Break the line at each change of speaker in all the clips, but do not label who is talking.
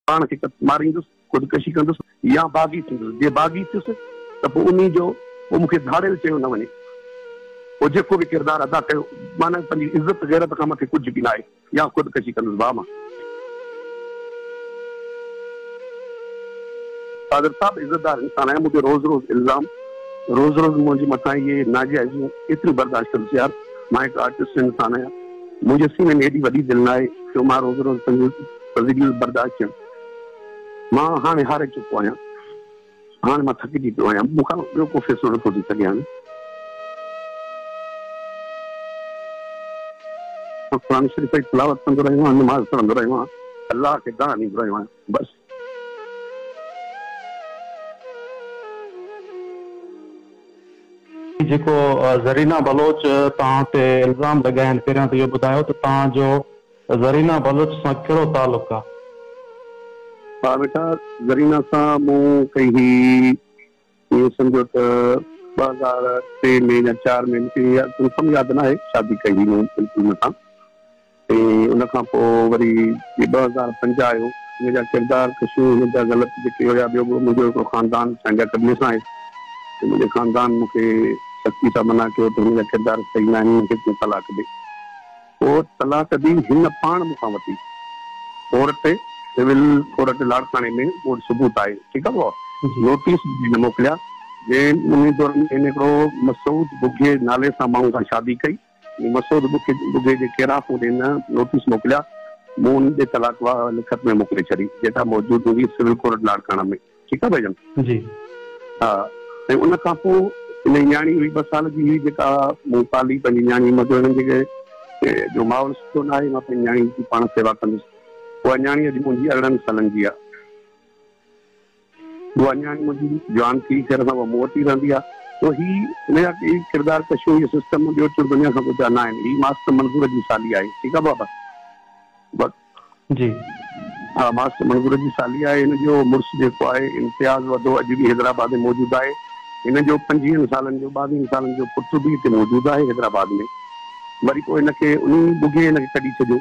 पाण खे मारींदुसि, ख़ुदकशी कंदुसि या बाग़ी थींदुसि। जे बाग़ी थियुसि त पोइ उन जो पोइ मूंखे धाड़ियल चयो न वञे, पोइ जेको बि किरदारु अदा कयो माना पंहिंजी इज़त गैरत खां मथे कुझु बि न आहे, या ख़ुदकशी कंदुसि। भाउ मां फादर साहब इज़तदार इंसान आहियां, मुंहिंजो रोज़ रोज़ इल्ज़ाम रोज़ रोज़ मुंहिंजे मथां इहे नाजाइज़ूं एतिरियूं बर्दाश्त कंदुसि। यार मां हिकु आर्टिस्ट इंसान आहियां, मुंहिंजे सीने में एॾी वॾी दिलि न आहे जो मां रोज़ रोज़ पंहिंजी बर्दाश्त कयां। मां हाणे हारे चुको आहियां, हाणे मां थकिजी पियो आहियां, मूंखां ॿियो को फ़ैसिलो नथो थी सघे। हाणे क़ुरान शरीफ़ जी तिलावत कंदो रहियो आहियां, नमाज़ पढ़ंदो रहियो आहियां, अलाह खे दान ॾींदो रहियो आहियां, बसि।
जेको ज़रीना बलोच तव्हां ते इल्ज़ाम लॻाइनि, पहिरियां त इहो ॿुधायो त तव्हांजो ज़रीना बलोच सां कहिड़ो तालुक़ु आहे?
हा बेटा, ज़रीना सां मूं कई हुई, ईअं सम्झो त 2003 में या 4 में, मूंखे यादि न आहे, शादी कई हुई मूं बिल्कुलु हुन सां। ऐं उन खां पोइ वरी 2005 आयो, मुंहिंजा किरदार कशियूं मुंहिंजा ग़लति जेके हुया। ॿियो मुंहिंजो हिकिड़ो ख़ानदान पंहिंजा कबीले सां आहे, मुंहिंजे ख़ानदान मूंखे सख़्ती सां मना कयो त मुंहिंजा किरदार सही न आहिनि, मूंखे तूं तलाक ॾे। पोइ तलाक ॾी हिन पाण मूंखां वठी कोर्ट ते, सिविल कोर्ट लाड़काणे में उहो सबूत आहे, ठीकु आहे। पोइ नोटिस न मोकिलिया, जंहिं उन दौर में हिकिड़ो मसूद बुघे नाले सां माण्हू सां शादी कई। मसूद बुघे जे केराफ़ ॾे नोटिस मोकिलिया, मूं उनजे तलाक लिखत में मोकिले छॾी, जेका मौजूदु हूंदी सिविल कोर्ट लाड़काणा में, ठीकु आहे भाईजन जी। हा, ऐं उन खां पोइ हिन न्याणी हुई 2 साल जी हुई, जेका मूं पाली पंहिंजी न्याणी, मतिलबु हिननि जेके जो माहौल सुठो न आहे, मां पंहिंजी न्याणी जी पाण सेवा कंदुसि। उहा न्याणी अॼु मुंहिंजी 18 सालनि जी आहे। उहा न्याणी मुंहिंजी जवान थी करे सां मूं वटि ई रहंदी आहे। तो ही हिनजा किरदार कशियूं इहो सिस्टम ॿियो चुर दुनिया खां कुझु न आहिनि। ही मास्टर मंज़ूर जी साली आहे, ठीकु आहे बाबा बसि जी। हा, मास्टर मंज़ूर जी साली आहे। हिन जो मुड़ुसु जेको आहे इम्तियाज़ वधो, अॼु बि हैदराबाद में मौजूदु आहे। हिन जो 25 सालनि जो 22 सालनि जो पुटु बि हिते मौजूदु आहे हैदराबाद में। वरी पोइ हिनखे उन बुघे हिनखे कढी छॾियो,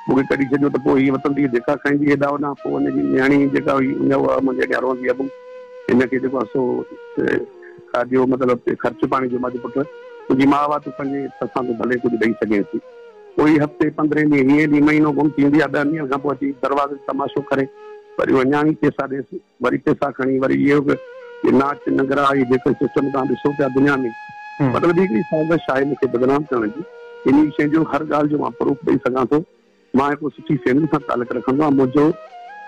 मूंखे कढी छॾियो त पोइ हीअ वतंदी जेका खाईंदी हेॾा होॾां। पोइ हुनजी न्याणी जेका हुई उहा मुंहिंजे अॻियां रहंदी आहे, हिनखे जेको आहे सो खाधो मतिलबु ख़र्चु पाणी जो, मुंहिंजे पुटु तुंहिंजी माउ आहे, तूं पंहिंजे असां तूं भले कुझु ॾेई सघे थी। कोई हफ़्ते 15 ॾींहं, हीअं ॾींहुं महीनो गुम थी वेंदी आहे, 10 ॾींहंनि खां पोइ अची दरवाज़े तमाशो करे वरी उहा न्याणी पैसा ॾेसि, वरी पैसा खणी वरी इहो नाच नगरा इहे जेको सिस्टम तव्हां ॾिसो पिया दुनिया में, मतिलबु हिकिड़ी साज़िश आहे मूंखे बदनाम करण जी। इन शइ जो हर ॻाल्हि जो मां प्रूफ ॾेई सघां थो। मां हिकु सुठी फैमिली सां तालुक़ु रखंदो आहियां।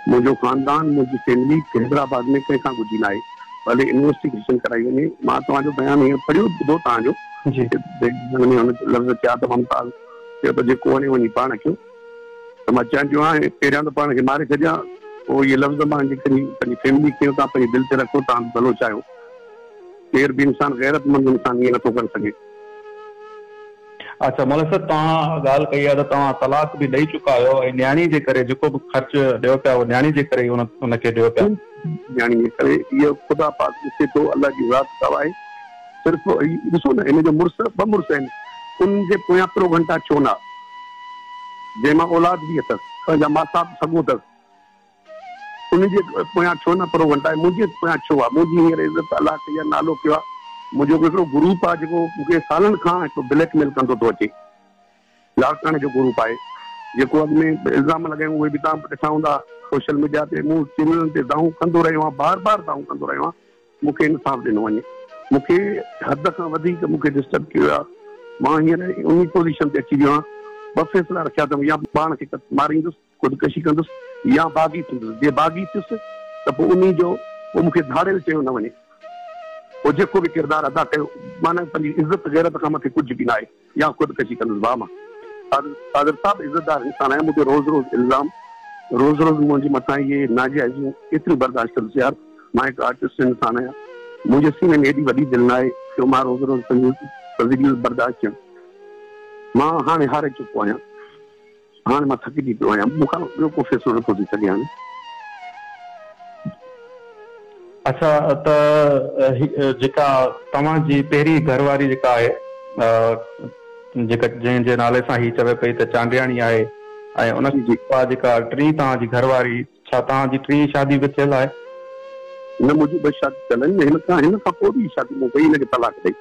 मुंहिंजो ख़ानदान, मुंहिंजी फैमिली हैदराबाद में कंहिंखां घुरी न आहे, भले इन्वेस्टिगेशन कराई वञे। मां तव्हांजो बयानु हीअं पढ़ियो ॿुधो तव्हांजो, लफ़्ज़ चया त मुमताज़ चयो त जेको वञे वञी पाण कयो, त मां चाहियां हाणे पहिरियां त पाण खे मारे छॾियां, पोइ इहे लफ़्ज़ मां जेकॾहिं पंहिंजी फैमिली खे तव्हां पंहिंजे दिलि ते रखो, तव्हां भलो चाहियो। केर बि इंसान गैरतमंद इंसान ईअं नथो करे सघे।
अच्छा मौलवी साहब, तव्हां ॻाल्हि कई आहे त तव्हां तलाक बि ॾेई चुका आहियो, ऐं न्याणी जे करे जेको बि ख़र्चु ॾियो पिया उहो न्याणी जे करे उनखे ॾियो पिया।
न्याणी जे करे इहो ख़ुदा पाक ॾिसे थो, अलाह जी ज़ात आहे। सिर्फ़ु ॾिसो न, हिन जो मुड़ुसु 2 मुड़ुस आहिनि, उनजे पोयां पिरो घंटा छो न, जंहिंमां औलाद बि अथसि, पंहिंजा मासा सघो अथसि, उनजे पोयां छो न पिरो घंटा आहे, मुंहिंजे पोयां छो आहे। मुंहिंजी हींअर इज़त अलाह कई आहे, नालो कयो आहे। मुंहिंजो हिकिड़ो ग्रुप आहे जेको मूंखे सालनि खां हिकु ब्लैकमेल कंदो थो अचे, लाड़काणे जो ग्रुप आहे, जेको अॻु में इल्ज़ाम लॻायूं उहे बि तव्हां ॾिठा हूंदा सोशल मीडिया ते। मूं चैनलनि ते दाऊं कंदो रहियो आहियां, बार बार दाऊं कंदो रहियो आहियां, मूंखे इंसाफ़ ॾिनो वञे। मूंखे हद खां वधीक मूंखे डिस्टर्ब कयो आहे। मां हींअर उन पोज़ीशन ते अची वियो आहियां। 2 फ़ैसिला रखिया अथऊं, या पाण खे मारींदुसि, ख़ुदकशी कंदुसि, या बाग़ी थींदुसि। जे बाग़ी थियुसि त पोइ उन जो पोइ मूंखे धाड़ियल चयो न वञे, पोइ जेको बि किरदारु अदा कयो माना पंहिंजी इज़त गैरत खां मथे कुझु बि न आहे, या ख़ुदकशी कंदुसि। भाउ मां फादर साहब इज़तदार इंसान आहियां, मुंहिंजो रोज़ रोज़ इल्ज़ाम रोज़ रोज़ मुंहिंजे मथां इहे नाजाइज़ूं एतिरियूं बर्दाश्त कंदुसि। यार मां हिकु आर्टिस्ट इंसान आहियां, मुंहिंजे सीने में एॾी वॾी दिलि न आहे जो मां रोज़ रोज़ पंहिंजी बर्दाश्त कयां। मां हाणे हारे चुको आहियां, हाणे मां थकिजी पियो आहियां, मूंखां ॿियो को फ़ैसिलो नथो थी सघे हाणे।
अच्छा, त जेका तव्हांजी पहिरीं घरवारी जेका आहे, जंहिंजे नाले सां ही चवे पई त चांडियाणी आहे, ऐं उन जेका टी तव्हांजी घरवारी छा तव्हांजी टी शादी बि थियल आहे?
न, मुंहिंजी 2 शादी थियल आहिनि, हिन खां पोइ बि शादी मूं कई, हिनखे तलाक ॾेई।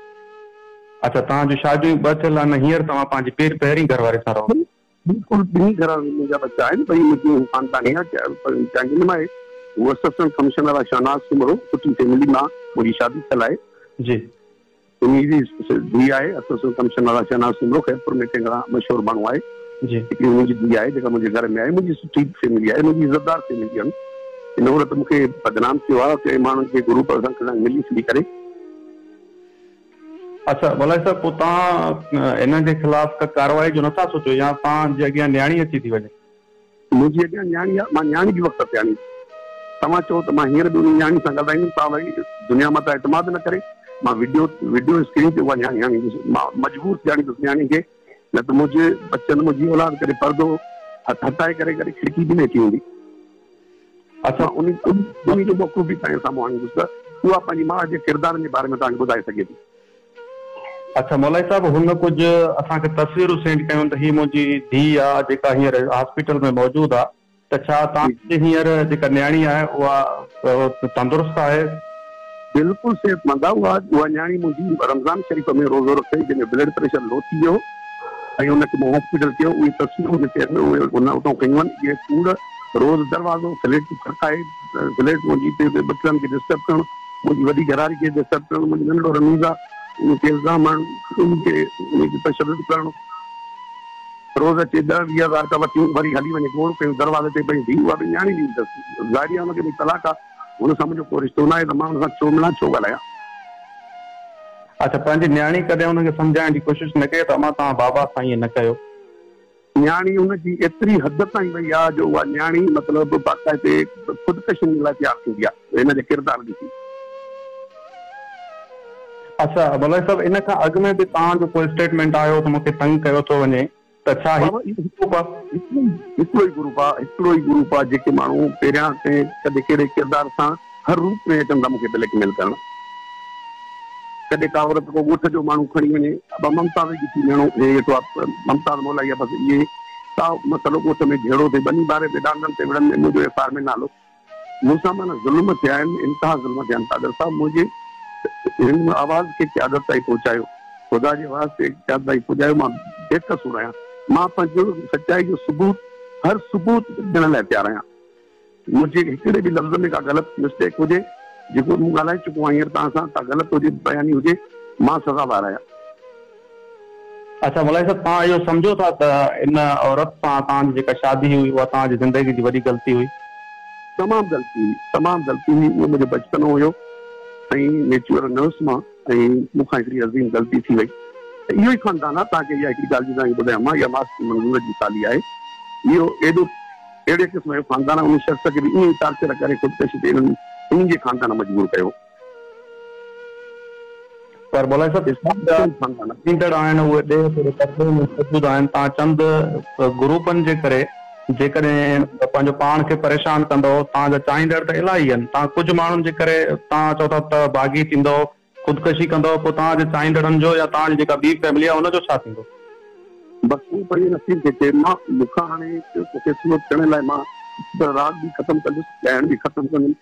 अच्छा, तव्हांजूं शादियूं 2 थियल आहिनि, हींअर तव्हां पंहिंजी पहिरीं घर वारे सां रहो?
बिल्कुलु, 2 घर मुंहिंजा बच्चा आहिनि, ॿई मुंहिंजूं ख़ानदानी आहे। मां उहो असिस्टेंट कमिश्नर आहे शहनाज सिमरो, सुठी फैमिली मां मुंहिंजी शादी थियल आहे
जी।
उनजी धीउ आहे असिस्टेंट कमिश्नर आहे शहनाज सिमरो, खैरपुर में टेंगड़ा मशहूरु माण्हू आहे
जी।
हिकिड़ी मुंहिंजी धीउ आहे जेका मुंहिंजे घर में आहे। मुंहिंजी सुठी फैमिली आहे, मुंहिंजी इज़तदार फैमिली आहे। हिन वक़्तु मूंखे बदनाम थियो आहे के माण्हुनि खे ग्रुप सां मिली फिली करे।
अच्छा भला साहब, पोइ तव्हां हिन जे ख़िलाफ़ का कार्रवाई जो नथा सोचो या तव्हांजे अॻियां न्याणी अची थी वञे?
मुंहिंजी अॻियां न्याणी आहे, मां न्याणी जी वक़्तु ते आणी। तव्हां चओ त मां हींअर बि उन न्याणी सां ॻाल्हाईंदुमि, तव्हां वरी दुनिया मां त एतमाद न करे। मां वीडियो स्क्रीन ते उहा न्याणी मां मजबूर थी आणींदुसि न्याणी खे, न त मुंहिंजे बच्चनि मुंहिंजी औलाद करे पर्दो हटाए करे खिड़की बि न अची वेंदी। अच्छा, उन जो मौक़ो बि तव्हांजे साम्हूं आणींदुसि त उहा पंहिंजी माउ जे किरदारनि जे बारे में तव्हांखे ॿुधाए सघे थी।
अच्छा मौलाई साहब, हुन कुझु असांखे तस्वीरूं सेंड कयूं त हीअ मुंहिंजी धीउ आहे जेका हींअर हॉस्पिटल में मौजूदु आहे, त छा तव्हांजी हींअर जेका न्याणी आहे उहा तंदुरुस्त आहे?
बिल्कुलु सेहतमंद आहे। उहा न्याणी मुंहिंजी रमज़ान शरीफ़ में रोज़ो रखे, जंहिंजो ब्लड प्रेशर लो थी वियो ऐं हुनखे मां हॉस्पिटल कयो। उहे तस्वीरूं जेके आहिनि उहे उतां कयूं आहिनि। इहे कूड़ रोज़ दरवाज़ो फ्लैट खड़काए, फ्लैट मुंहिंजी बच्चनि खे डिस्टर्ब करणु, मुंहिंजी वॾी घरारी खे डिस्टर्ब करणु, मुंहिंजो नंढो रमीज़ आहे उनखे इल्ज़ाम हणणु, उनखे तशदुद करणु, रोज़ अचे 10-20 हज़ार रुपया वठी वरी हली वञे गोड़ कयूं दरवाज़े ते पई धीउ। उहा बि न्याणी ॾींदी अथसि, ज़ाहिर आहे हुनखे बि तलाक आहे, हुन सां मुंहिंजो को रिश्तो न आहे, त मां हुन सां छो ॻाल्हायां।
अच्छा, पंहिंजी न्याणी कॾहिं हुनखे सम्झाइण जी कोशिशि न कई त अमा तव्हां बाबा सां ईअं न कयो?
न्याणी हुनजी एतिरी हद ताईं वई आहे जो उहा न्याणी मतिलबु बाक़ाइदे ख़ुदकशी लाइ तयारु थींदी आहे हिन जे किरदार ॾिसी। अच्छा
भला साहब, इन खां अॻु में बि तव्हांजो कोई स्टेटमेंट आयो त मूंखे तंग कयो थो वञे, त छा
हिकिड़ो ई ग्रुप आहे जेके माण्हू पहिरियां कॾहिं कहिड़े किरदार सां हर रूप में अचनि था मूंखे ब्लैकमेल करणु। कॾहिं का औरत को ॻोठ जो माण्हू खणी वञे, ममताज़ जी थी वेणो, ममताज़ मोलाई आहे, बसि इहे का मसइलो ॻोठ में जहिड़ो थिए, बनी बारे ते डांडनि ते विढ़नि में मुंहिंजो एफ आर में नालो। मूंसां माना ज़ुल्म थिया आहिनि, इंतिहा ज़ुल्म थिया आहिनि। कादर साहब मुंहिंजे हिन आवाज़ खे क़यादत ताईं पहुचायो, ख़ुदा जे आवाज़ खे क़यादत ताईं पहुचायो। मां बेकसूर आहियां, मां पंहिंजो सचाई जो सबूत हर सबूत ॾियण लाइ तयारु आहियां। मुंहिंजे हिकिड़े बि लफ़्ज़ में का ग़लति मिस्टेक हुजे, जेको मूं ॻाल्हाए चुको आहियां हींअर तव्हां सां, का ग़लति हुजे, बयानी हुजे, मां सज़ावार आहियां।
अच्छा मौलाई साहब, तव्हां इहो सम्झो था त इन औरत सां तव्हांजी जेका शादी हुई उहा तव्हांजी ज़िंदगी जी वॾी ग़लती हुई?
तमामु ग़लती हुई, तमामु ग़लती हुई। उहो मुंहिंजो बचपनो हुयो ऐं नेचुरल न हुउसि मां, ऐं मूंखां हिकिड़ी अज़ीम ग़लती थी वई। त इहो ई ख़ानदान आहे। तव्हांखे इहा हिकिड़ी ॻाल्हि जी तव्हांखे ॿुधायां मां, इहा मास्टर मंज़ूर जी साली आहे। इहो अहिड़े क़िस्म जो ख़ानदान आहे, उन शख़्स खे बि ईअं ई टार्चर करे ख़ुदकशी ते उन्हनि जे ख़ानदान मजबूर कयो।
पर मौलाई साहब, ईंदड़ आहिनि उहे मौजूदु आहिनि। तव्हां चंद ग्रुपनि जे करे जेकॾहिं पंहिंजो पाण खे परेशान कंदो, तव्हांजा चाहींदड़ त इलाही आहिनि, तव्हां कुझु माण्हुनि जे करे तव्हां चओ था त बाग़ी थींदो, ख़ुदकशी कंदो, पोइ तव्हांजे चाहींदड़नि जो या तव्हांजी जेका ॿी फैमिली आहे हुनजो छा थींदो? बसि उहो पढ़ी नसीब थिए। मां मूंखां हाणे मूंखे सूरत करण लाइ मां राग बि ख़तमु कंदुसि, ॻाइण बि ख़तमु कंदुमि,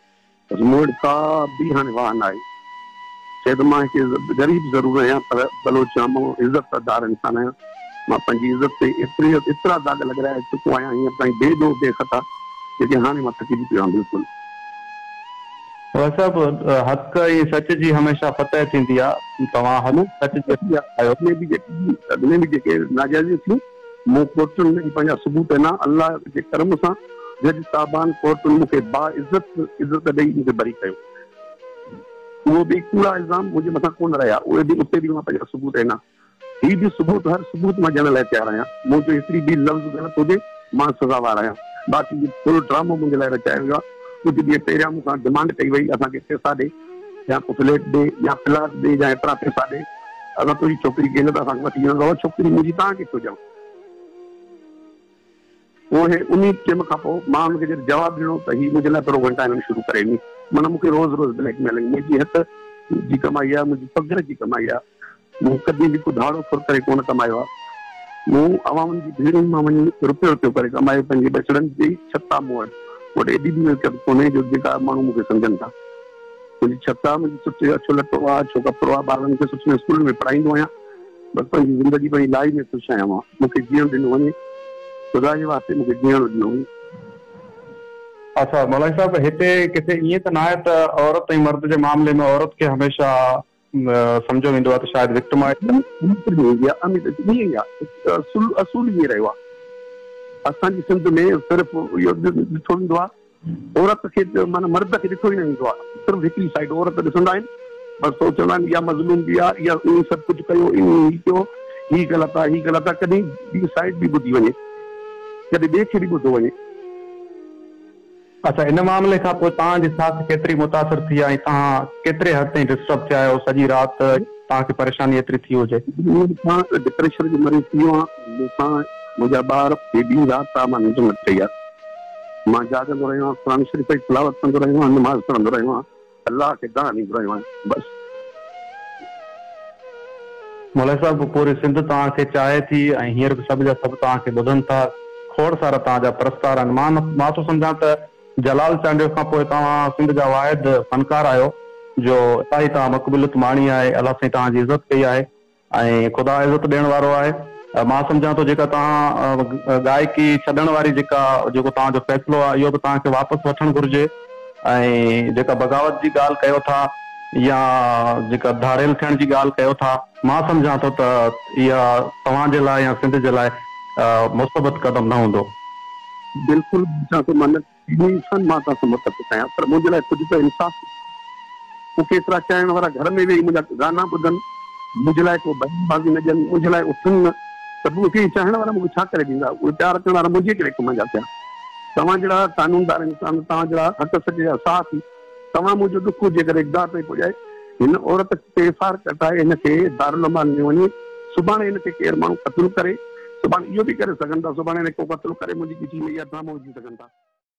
बसि मूं वटि का बि हाणे वाहन आहे। शायदि मां हिकु ग़रीब ज़रूरु आहियां, पर बलोच मां इज़तदार इंसान आहियां। मां पंहिंजी इज़त ते एतिरा दाग़ लॻाए चुको आहियां हींअर ताईं बेख़ता, जेके हाणे मां थकिजी पियो आहियां। बिल्कुलु साहब, हक़ ऐं सच जी हमेशह फतह थींदी आहे। तव्हां
अॻिमें बि जेके नाजाइज़ियूं थियूं, मूं कोर्टुनि में पंहिंजा सबूत आहिनि। अलाह जे करम सां जज साहिबान कोर्टुनि मूंखे इज़त ॾेई मूंखे बरी कयो। उहो बि कूड़ा इल्ज़ाम मुंहिंजे मथां कोन रहिया, उहे बि उते बि मां पंहिंजा सबूत आहिनि। हीअ बि सबूत हर सबूत मां ॾियण लाइ तयारु आहियां। मुंहिंजो हिकिड़ी बि लफ़्ज़ ग़लति हुजे, मां सज़ावार आहियां। बाक़ी थोरो ड्रामो मुंहिंजे लाइ रचायो वियो आहे। कुझु ॾींहं पहिरियां मूंखां डिमांड कई वई, असांखे पैसा ॾे या को फ्लैट ॾे या प्लाट ॾे या एतिरा पैसा ॾे, अगरि तुंहिंजी छोकिरी के न त असांखे वठी वेंदो। छोकिरी मुंहिंजी तव्हांखे थो ॾियां। उहे उन टाइम खां पोइ मां हुनखे जॾहिं जवाबु ॾिनो त हीअ मुंहिंजे लाइ प्रोग्राम टाइम शुरू करे ॾिनी। माना मूंखे रोज़ रोज़ ब्लैकमेलिंग। मुंहिंजी हथ जी कमाई आहे, मुंहिंजी पघर जी कमाई आहे। मूं कॾहिं बि कुझु धाड़ो फुर करे कोन कमायो आहे। मूं अवामनि जी भीड़ुनि मां वञी रुपयो करे कमायो। पंहिंजे बचड़नि जी छता मूं वटि बट एॾी बि मिल्कियत कोन्हे जो जेका माण्हू मूंखे सम्झनि था। मुंहिंजी छत आहे, मुंहिंजी सुठे अछो लटो आहे, अछो कपिड़ो आहे, ॿारनि खे सुठे स्कूल में पढ़ाईंदो आहियां, बसि पंहिंजी ज़िंदगी पंहिंजी लाइफ में ख़ुशि आहियां मां। मूंखे जीअण ॾिनो वञे, ख़ुदा जे वास्ते मूंखे जीअण ॾिनो वञे।
अच्छा मौलवी साहब, हिते किथे ईअं त न आहे त औरत ऐं मर्द जे मामले में औरत खे हमेशह सम्झो वेंदो आहे त शायदि विक्टिम आहे? असूल ईअं रहियो आहे असांजी सिंध में। सिर्फ़ु इहो ॾिठो वेंदो आहे औरत खे, माना मर्द खे ॾिठो ई न वेंदो आहे, सिर्फ़ु हिकिड़ी साइड औरत ॾिसंदा आहिनि, बसि सोचंदा आहिनि इहा मज़लूम बि आहे, इहा ईअं सभु कुझु कयो, ईअं कयो, हीअ ग़लति आहे, हीअ ग़लति आहे। कॾहिं ॿी साइड बि ॿुधी वञे, कॾहिं ॿिए खे बि ॿुधो वञे। अच्छा, इन मामले खां पोइ तव्हांजी साथ केतिरी मुतासिर थी आहे ऐं तव्हां केतिरे हद ताईं डिस्टर्ब थिया आहियो? सॼी राति तव्हांखे परेशानी एतिरी थी हुजे?
मां डिप्रेशन जो मरीज़ थी वियो आहियां। मूंसां मुंहिंजा ॿार ॾींहुं राति आहे, मां निंड न कई आहे। मां जाॻंदो रहियो आहियां, क़ुरान शरीफ़ जी तिलावत कंदो रहियो आहियां, नमाज़ पढ़ंदो रहियो आहियां, अलाह खे दान ॾींदो रहियो आहियां, बसि।
मौलवी साहब, पूरी सिंध तव्हांखे चाहे थी ऐं हींअर बि सभु जा सभु तव्हांखे ॿुधनि था, खोड़ सारा तव्हांजा परस्तार आहिनि। मां थो सम्झां त जलाल चांडियो खां पोइ तव्हां सिंध जा वाहिद फ़नकार आहियो जो इलाही तव्हां मक़बूलियत माणी आहे। अलाह साईं तव्हांजी इज़त कई आहे ऐं ख़ुदा इज़त ॾियण वारो आहे। मां सम्झां थो जेका तव्हां गायकी छॾण वारी जेको तव्हांजो फ़ैसिलो आहे, इहो बि तव्हांखे वापसि वठणु घुरिजे। ऐं जेका बग़ावत जी ॻाल्हि कयो था या जेका धाड़ेल थियण जी ॻाल्हि कयो था, मां सम्झां थो त इहा तव्हांजे लाइ या सिंध जे लाइ मुस्बत क़दम न हूंदो।
बिल्कुलु मां तव्हां मदद कयां, पर मुंहिंजे लाइ कुझु त इंसाफ़। मूंखे एतिरा चाइण वारा घर में वेही मुंहिंजा गाना ॿुधनि, मुंहिंजे लाइ को बहनबाज़ी न ॾियनि, मुंहिंजे लाइ उथनि न, त मूंखे चाहण वारा मूंखे छा करे ॾींदा? उहे प्यार करण वारा मुंहिंजे कहिड़े कम जा थिया? तव्हां जहिड़ा कानूनदार इंसान, तव्हां जहिड़ा हक़ सचे जा साथ, तव्हां मुंहिंजो दुख हुजे करे इक़दार ते पुॼाए हिन औरत खे एफआर कटाए हिनखे दारुल अमान में वञे। सुभाणे हिनखे केरु माण्हू क़तलु करे, सुभाणे इहो बि करे सघनि था, सुभाणे हिन को क़तलु करे मुंहिंजी किची में इहा ड्रामो विझी सघनि था।